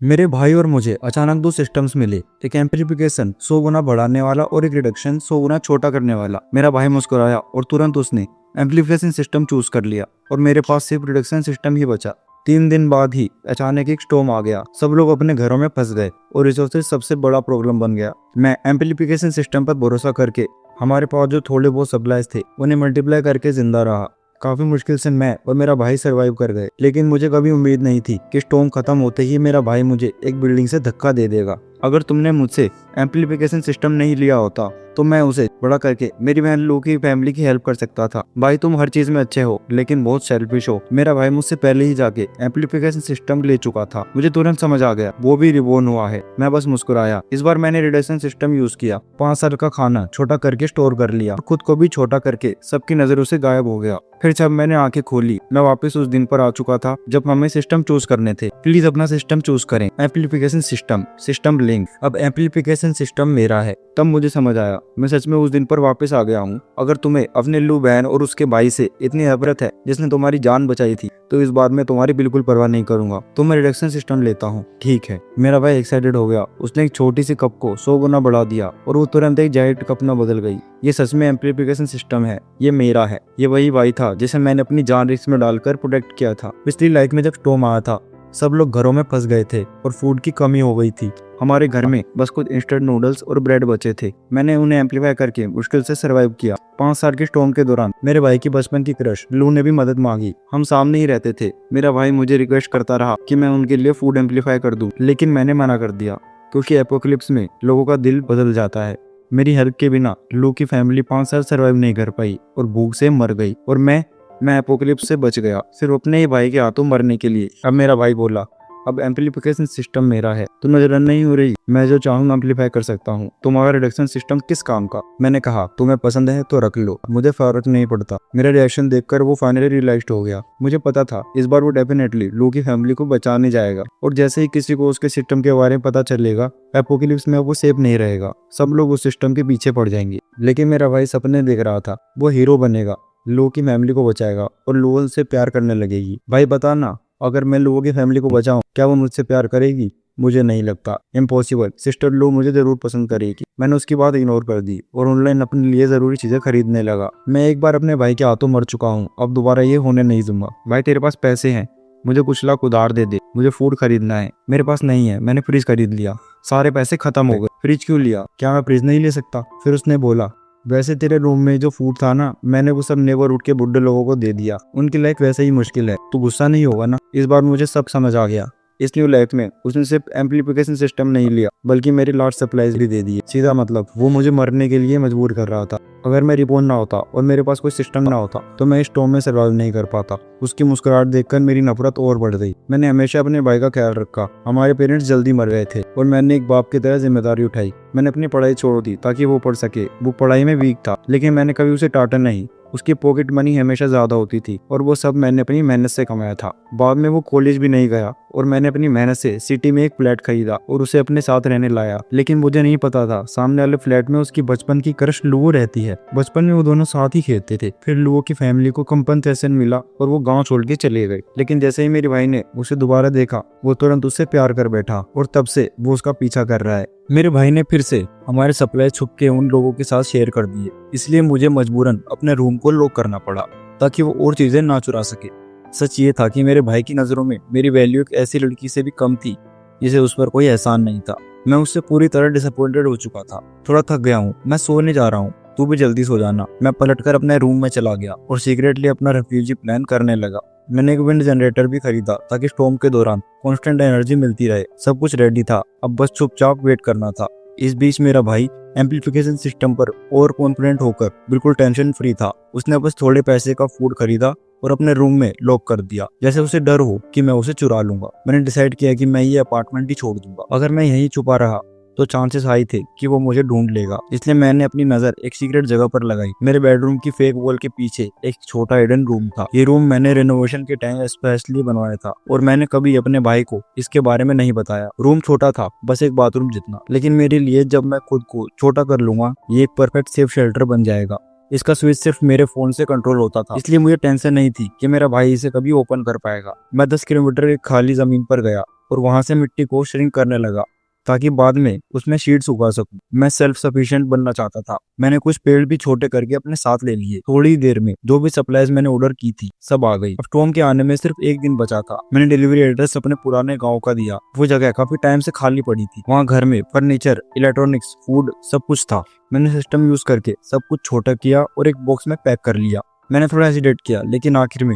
मेरे भाई और मुझे अचानक दो सिस्टम्स मिले। एक एम्प्लीफिकेशन 100 गुना बढ़ाने वाला और एक रिडक्शन 100 गुना छोटा करने वाला। मेरा भाई मुस्कुराया और तुरंत उसने एम्प्लीफिकेशन सिस्टम चूज कर लिया और मेरे पास सिर्फ रिडक्शन सिस्टम ही बचा। 3 दिन बाद ही अचानक एक स्टॉर्म आ गया। सब लोग अपने घरों में फंस गए और रिसोर्सेज सबसे बड़ा प्रॉब्लम बन गया। मैं एम्प्लीफिकेशन सिस्टम पर भरोसा करके हमारे पास जो थोड़े बहुत सप्लाईज थे उन्हें मल्टीप्लाई करके जिंदा रहा। काफी मुश्किल से मैं और मेरा भाई सरवाइव कर गए, लेकिन मुझे कभी उम्मीद नहीं थी कि स्टॉर्म खत्म होते ही मेरा भाई मुझे एक बिल्डिंग से धक्का दे देगा। अगर तुमने मुझसे एम्प्लीफिकेशन सिस्टम नहीं लिया होता तो मैं उसे बड़ा करके मेरी बहन लू की फैमिली की हेल्प कर सकता था। भाई तुम हर चीज में अच्छे हो लेकिन बहुत सेल्फिश हो। मेरा भाई मुझसे पहले ही जाके एम्प्लीफिकेशन सिस्टम ले चुका था। मुझे तुरंत समझ आ गया वो भी रिबॉर्न हुआ है। मैं बस मुस्कुराया। इस बार मैंने रिडक्शन सिस्टम यूज किया। 5 साल का खाना छोटा करके स्टोर कर लिया, खुद को भी छोटा करके सबकी नजरों से गायब हो गया। फिर जब मैंने आंखें खोली मैं वापस उस दिन पर आ चुका था जब हमें सिस्टम चूज करने थे। प्लीज अपना सिस्टम चूज करें। Amplification system link. अब एम्प्लीफिकेशन सिस्टम मेरा है। तब मुझे समझ आया मैं सच में उस दिन पर वापस आ गया हूँ। अगर तुम्हें अपने लू बहन और उसके भाई से इतनी नफरत है जिसने तुम्हारी जान बचाई थी तो इस बात में तुम्हारी बिल्कुल परवाह नहीं करूंगा। तो मैं रिडक्शन सिस्टम लेता हूँ। ठीक है। मेरा भाई एक्साइटेड हो गया। उसने एक छोटी सी कप को 100 गुना बढ़ा दिया और वो तुरंत एक जायंट कप में बदल गई। ये सच में एम्प्लीफिकेशन सिस्टम है। ये मेरा है। ये वही भाई था जिसे मैंने अपनी जान रिस्क में डालकर प्रोटेक्ट किया था। पिछली लाइफ में जब स्टॉर्म आया था सब लोग घरों में फंस गए थे और फूड की कमी हो गई थी। हमारे घर में बस कुछ इंस्टेंट नूडल्स और ब्रेड बचे थे। मैंने उन्हें एम्प्लीफाई करके मुश्किल से सरवाइव किया। 5 साल के स्टॉर्म के दौरान मेरे भाई की बचपन की क्रश लू ने भी मदद मांगी। हम सामने ही रहते थे। मेरा भाई मुझे रिक्वेस्ट करता रहा कि मैं उनके लिए फूड एम्प्लीफाई कर दूं, लेकिन मैंने मना कर दिया क्योंकि एपोकलिप्स में लोगों का दिल बदल जाता है। मेरी हेल्प के बिना लू की फैमिली 5 साल सरवाइव नहीं कर पाई और भूख से मर गई और मैं एपोकलिप्स से बच गया सिर्फ अपने ही भाई के हाथों मरने के लिए। अब मेरा भाई बोला अब एम्प्लीफिकेशन सिस्टम मेरा है। तो नजर नहीं हो रही, मैं जो चाहूँ एम्प्लीफाई कर सकता हूँ। तुम्हारा रिडक्शन सिस्टम किस काम का? मैंने कहा तुम्हें पसंद है तो रख लो, मुझे फर्क नहीं पड़ता। मेरा रिएक्शन देखकर वो फाइनली रियलाइज्ड हो गया। मुझे पता था इस बार वो डेफिनेटली लू की फैमिली को बचाने जाएगा और जैसे ही किसी को उसके सिस्टम के बारे में पता चलेगा एपोकलिप्स में वो सेफ नहीं रहेगा। सब लोग उस सिस्टम के पीछे पड़ जाएंगे। लेकिन मेरा भाई सपने देख रहा था। वो हीरो बनेगा, लू की फैमिली को बचाएगा और लू से प्यार करने लगेगी। भाई बता ना, अगर मैं लू की फैमिली को बचाऊं क्या वो मुझसे प्यार करेगी? मुझे नहीं लगता। इम्पॉसिबल। सिस्टर लू मुझे जरूर पसंद करेगी। मैंने उसकी बात इग्नोर कर दी और ऑनलाइन अपने लिए जरूरी चीजें खरीदने लगा। मैं एक बार अपने भाई के हाथों मर चुका हूँ, अब दोबारा ये होने नहीं दूंगा। भाई तेरे पास पैसे हैं, मुझे कुछ लाख उधार दे दे, मुझे फूड खरीदना है। मेरे पास नहीं है। मैंने फ्रिज खरीद लिया। सारे पैसे खत्म हो गए। फ्रिज क्यों लिया? क्या मैं फ्रिज नहीं ले सकता? फिर उसने बोला वैसे तेरे रूम में जो फूड था ना, मैंने वो सब नेबरहुड के बुड्ढे लोगों को दे दिया। उनकी लाइफ वैसे ही मुश्किल है। तू गुस्सा नहीं होगा ना? इस बार मुझे सब समझ आ गया। इस न्यू लाइफ में उसने सिर्फ एम्प्लीफिकेशन सिस्टम नहीं लिया बल्कि मेरी लार्ज सप्लाईज भी दे दी। सीधा मतलब वो मुझे मरने के लिए मजबूर कर रहा था। अगर मैं रिबॉर्न ना होता और मेरे पास कोई सिस्टम ना होता तो मैं इस स्टॉर्म में सर्वाइव नहीं कर पाता। उसकी मुस्कुराहट देखकर मेरी नफरत और बढ़ गई। मैंने हमेशा अपने भाई का ख्याल रखा। हमारे पेरेंट्स जल्दी मर गए थे और मैंने एक बाप की तरह जिम्मेदारी उठाई। मैंने अपनी पढ़ाई छोड़ दी ताकि वो पढ़ सके। वो पढ़ाई में वीक था लेकिन मैंने कभी उसे डांटा नहीं। उसकी पॉकेट मनी हमेशा ज्यादा होती थी और वो सब मैंने अपनी मेहनत से कमाया था। बाद में वो कॉलेज भी नहीं गया और मैंने अपनी मेहनत से सिटी में एक फ्लैट खरीदा और उसे अपने साथ रहने लाया। लेकिन मुझे नहीं पता था सामने वाले फ्लैट में उसकी बचपन की क्रश लुओ रहती है। बचपन में वो दोनों साथ ही खेलते थे। फिर लुओ की फैमिली को कंपनसेशन मिला और वो गांव छोड़ के चले गए। लेकिन जैसे ही मेरे भाई ने उसे दोबारा देखा वो तुरंत उससे प्यार कर बैठा और तब से वो उसका पीछा कर रहा है। मेरे भाई ने फिर से हमारे सप्लाई छुप के उन लोगों के साथ शेयर कर दिए, इसलिए मुझे मजबूरन अपने रूम को लॉक करना पड़ा ताकि वो और चीजें ना चुरा सके। सच ये था कि मेरे भाई की नजरों में मेरी वैल्यू एक ऐसी लड़की से भी कम थी जिसे उस पर कोई एहसान नहीं था। मैं उससे पूरी तरह डिसअपॉइंटेड हो चुका था। थोड़ा थक गया हूँ, मैं सोने जा रहा हूँ, तू भी जल्दी सो जाना। मैं पलटकर अपने रूम में चला गया और सीक्रेटली अपना रेफ्यूजी प्लान करने लगा। मैंने एक विंड जनरेटर भी खरीदा ताकि स्टॉर्म के दौरान कांस्टेंट एनर्जी मिलती रहे। सब कुछ रेडी था, अब बस चुपचाप वेट करना था। इस बीच मेरा भाई एम्प्लीफिकेशन सिस्टम पर और कॉन्फिडेंट होकर बिल्कुल टेंशन फ्री था। उसने बस थोड़े पैसे का फूड खरीदा और अपने रूम में लॉक कर दिया, जैसे उसे डर हो कि मैं उसे चुरा लूंगा। मैंने डिसाइड किया कि मैं ये अपार्टमेंट ही छोड़ दूंगा। अगर मैं यहीं छुपा रहा तो चांसेस हाई थे कि वो मुझे ढूंढ लेगा। इसलिए मैंने अपनी नजर एक सीक्रेट जगह पर लगाई। मेरे बेडरूम की फेक वॉल के पीछे एक छोटा हिडन रूम था। ये रूम मैंने रेनोवेशन के टाइम स्पेशली बनवाया था और मैंने कभी अपने भाई को इसके बारे में नहीं बताया। रूम छोटा था, बस एक बाथरूम जितना, लेकिन मेरे लिए जब मैं खुद को छोटा कर लूंगा ये एक परफेक्ट सेफ शेल्टर बन जाएगा। इसका स्विच सिर्फ मेरे फोन से कंट्रोल होता था, इसलिए मुझे टेंशन नहीं थी कि मेरा भाई इसे कभी ओपन कर पाएगा। मैं 10 किलोमीटर एक खाली जमीन पर गया और वहां से मिट्टी को श्रिंक करने लगा ताकि बाद में उसमें शीट्स उगा सकूं। मैं सेल्फ सफिशिएंट बनना चाहता था। मैंने कुछ पेड़ भी छोटे करके अपने साथ ले लिए। थोड़ी ही देर में जो भी सप्लाईज मैंने ऑर्डर की थी सब आ गई। अब टॉम के आने में सिर्फ एक दिन बचा था। मैंने डिलीवरी एड्रेस अपने पुराने गांव का दिया। वो जगह काफी टाइम से खाली पड़ी थी। वहाँ घर में फर्नीचर, इलेक्ट्रॉनिक्स, फूड सब कुछ था। मैंने सिस्टम यूज करके सब कुछ छोटा किया और एक बॉक्स में पैक कर लिया। मैंने थोड़ा हेजिटेट किया, लेकिन आखिर में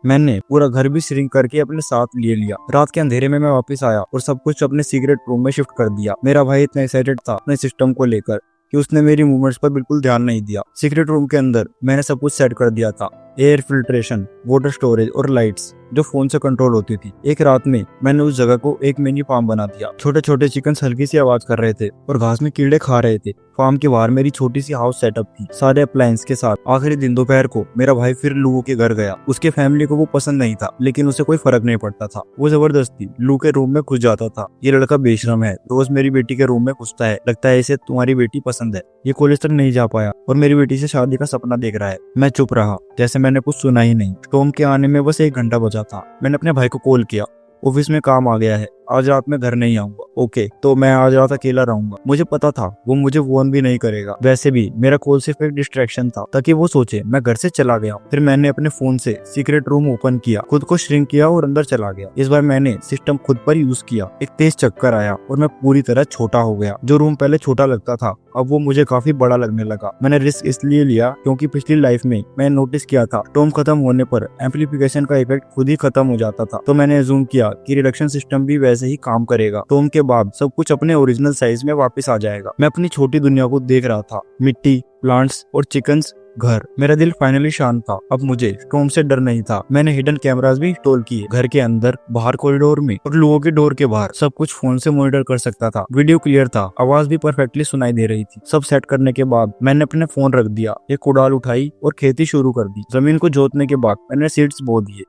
मैंने पूरा घर भी श्रिंक करके अपने साथ ले लिया। रात के अंधेरे में मैं वापस आया और सब कुछ अपने सीक्रेट रूम में शिफ्ट कर दिया। मेरा भाई इतना एक्साइटेड था अपने सिस्टम को लेकर कि उसने मेरी मूवमेंट्स पर बिल्कुल ध्यान नहीं दिया। सीक्रेट रूम के अंदर मैंने सब कुछ सेट कर दिया था। एयर फिल्ट्रेशन, वाटर स्टोरेज और लाइट्स जो फोन से कंट्रोल होती थी। एक रात में मैंने उस जगह को एक मिनी फार्म बना दिया। छोटे छोटे चिकन्स हल्की सी आवाज कर रहे थे और घास में कीड़े खा रहे थे। फार्म के बाहर मेरी छोटी सी हाउस सेटअप थी, सारे अप्लायंस के साथ। आखिरी दिन दोपहर को मेरा भाई फिर लू के घर गया। उसके फैमिली को वो पसंद नहीं था, लेकिन उसे कोई फर्क नहीं पड़ता था। वो जबरदस्ती लू के रूम में घुस जाता था। ये लड़का बेशरम है, रोज मेरी बेटी के रूम में घुसता है। लगता है इसे तुम्हारी बेटी पसंद है। ये कॉलेज तक नहीं जा पाया और मेरी बेटी से शादी का सपना देख रहा है। मैं चुप रहा, जैसे मैंने कुछ सुना ही नहीं। टॉम के आने में बस 1 घंटा बचा था। मैंने अपने भाई को कॉल किया, ऑफिस में काम आ गया है, आज रात में घर नहीं आऊंगा। ओके, तो मैं आज रात अकेला रहूंगा। मुझे पता था वो मुझे फोन भी नहीं करेगा। वैसे भी मेरा कॉल सिर्फ एक डिस्ट्रैक्शन था ताकि वो सोचे मैं घर से चला गया। फिर मैंने अपने फोन से सीक्रेट रूम ओपन किया, खुद को श्रिंक किया और अंदर चला गया। इस बार मैंने सिस्टम खुद पर यूज किया। एक तेज चक्कर आया और मैं पूरी तरह छोटा हो गया। जो रूम पहले छोटा लगता था अब वो मुझे काफी बड़ा लगने लगा। मैंने रिस्क इसलिए लिया क्योंकि पिछली लाइफ में मैंने नोटिस किया था टॉम खत्म होने पर एम्पलीफिकेशन का इफेक्ट खुद ही खत्म हो जाता था। तो मैंने अज्यूम किया कि रिडक्शन सिस्टम भी वैसे ही काम करेगा। टॉम के बाद सब कुछ अपने ओरिजिनल साइज में वापस आ जाएगा। मैं अपनी छोटी दुनिया को देख रहा था, मिट्टी, प्लांट्स और चिकन्स, घर। मेरा दिल फाइनली शांत था। अब मुझे स्टॉर्म से डर नहीं था। मैंने हिडन कैमरास भी इंस्टॉल किए, घर के अंदर, बाहर कॉरिडोर में और लोगों के डोर के बाहर। सब कुछ फोन से मॉनिटर कर सकता था। वीडियो क्लियर था, आवाज भी परफेक्टली सुनाई दे रही थी। सब सेट करने के बाद मैंने अपने फोन रख दिया, एक कुड़ाल उठाई और खेती शुरू कर दी। जमीन को जोतने के बाद मैंने सीड्स बो दिए।